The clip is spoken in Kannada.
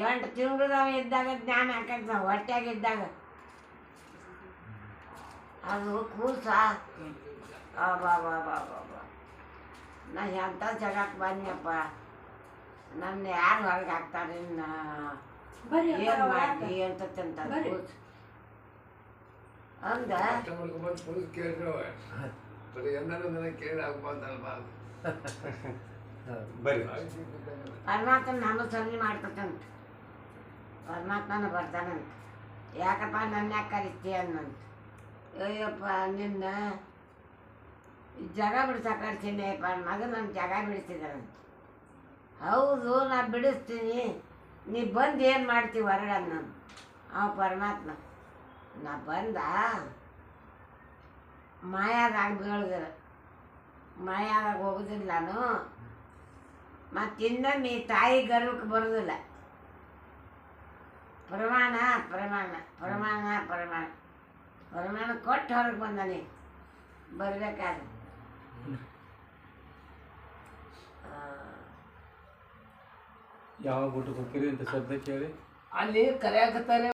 8 ತಿಂಗಳು ನಾವು ಇದ್ದಾಗ ಜ್ಞಾನ ಆಕೈತೆ ನಾವು ಹೊಟ್ಯಾಗಿದ್ದಾಗ ಅದು ಕೂಸ ಅಬ್ಬಾ ನಾ ಎಂಥ ಜಗಕ್ಕೆ ಬಂದ್ನಪ್ಪ ನನ್ನ ಯಾರು ಹೊರಗೆ ಹಾಕ್ತಾರೆ ಇನ್ನು ಏನು ಮಾಡಿ ಅಂತ ತಿಂತಾರೆ ಕೂಸು ಅಂದ ಪರಮಾತ್ಮ ನಾನು ಸನ್ನಿ ಮಾಡ್ತಂತ ಪರಮಾತ್ಮನ ಬರ್ತಾನಂತ ಯಾಕಪ್ಪ ನನ್ನ ಯಾಕೆ ಕರಿತೀಯ ಅನ್ನಂತ ಅಯ್ಯಪ್ಪ ನಿನ್ನ ಜಾಗ ಬಿಡ್ಸಕ್ಕರ್ತೀನಿ ಮಗ ನನ್ನ ಜಾಗ ಬಿಡಿಸ್ತಿದ್ದಾನಂತ ಹೌದು ನಾ ಬಿಡಿಸ್ತೀನಿ ನೀ ಬಂದು ಏನು ಮಾಡ್ತೀವಿ ಹೊರಗೆ ನಾನು ಅವ ಪರಮಾತ್ಮ ನಾ ಬಂದ ಮಾಯಾದಾಗ ಬೀಳ್ದಿರ ಮಾಯಾದಾಗ ಹೋಗೋದಿಲ್ಲ ನಾನು ಮತ್ತು ಇನ್ನೊಮ್ಮೆ ತಾಯಿ ಗರ್ವಕ್ಕೆ ಬರೋದಿಲ್ಲ ಪ್ರಮಾಣ ಪ್ರಮಾಣ ಪ್ರಮಾಣ ಪ್ರಮಾಣ ಪ್ರಮಾಣ ಕೊಟ್ಟು ಹೊರಗೆ ಬಂದಾನೆ ಬರಬೇಕಾದ್ರೆ ಯಾವಾಗ ಊಟಕ್ಕೆ ಹೋಗ್ತೀರಿ ಅಂತ ಶಬ್ದ ಕೇಳಿ ಅಲ್ಲಿ ಕರೆಯಾಕತ್ತಾರೆ